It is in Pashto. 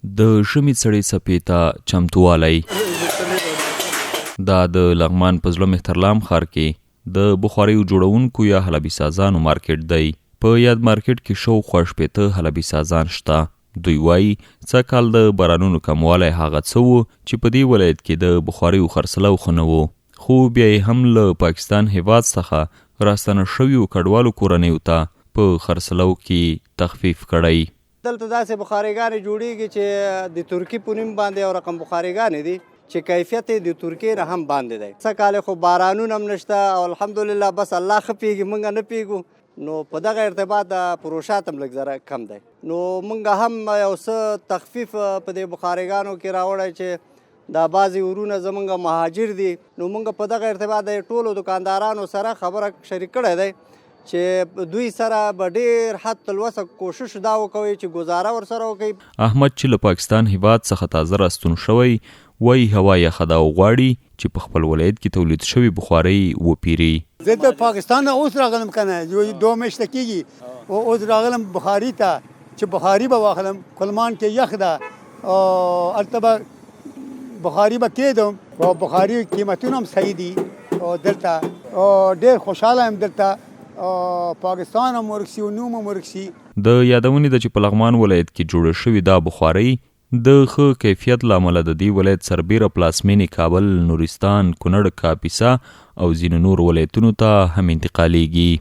د ژمي سړې څپې ته چمتووالی. دا د لغمان په زړه مهترلام ښار کې د بخاریو جوړونکو یا حلبي سازانو مارکیټ دی. په یاد مارکیټ کې شاوخوا 15 حلبي سازان شته. دوی وایي سږکال د بارانونو کموالی هغه څه و چې په دې ولایت کې د بخاریو خرڅلاو ښه نه و، خو بیا یې هم له پاکستان هیواد څخه راستنه شویو کډوالو کورنیو ته په خرڅلاو کې تخفیف کړی. دلته داسې بخاریګانې جوړیږي چې د ترکي په نوم باندې یو رقم بخاریګانې دي چې کیفیت یې د ترکیې نه هم باندې دی. سږکال خو بارانونه هم نشته او الحمدلله بس الله ښه پیږي، موږ نه پیږو، نو په دغه ارتباط د پروشات هم لږ ذره کم دی. نو موږ هم یو څه تخفیف په دې بخاریګانو کې راوړی چې دا بعضې ورونه زموږ مهاجر دي، نو موږ په دغه ارتباط د ټولو دکاندارانو سره خبره شریک کړی دی چې دوی سره به ډېر حد الوسع کوشش دا وکوي چې ګزاره ورسره وکړي. احمد چې له پاکستان هیواد څخه تازه راستون شوی وایي هوا یخه ده او غواړي چې په خپل ولایت کې تولید شوي بخارۍ وپیري. زه د پاکستان نه اوس راغلم که نه 2 میاشتې کېږي، اوس راغلم بخاري ته چې بخاري به واخلم. کلمان کې یخ ده او هلته به بخاري به کېدم او بخاري قیمتونه هم صحیح دي او دلته ډېر خوشحاله یم. دلته پاکستان هم ورکسي او نوم هم ورکسي. د یادونې ده چې په لغمان ولایت کې جوړه شوې دا بخارۍ د ښه کیفیت له امله د دې ولایت سربیره پلازمینې کابل، نورستان، کونړ، کاپیسا او ځینو نور ولایتونو ته هم انتقالیږي.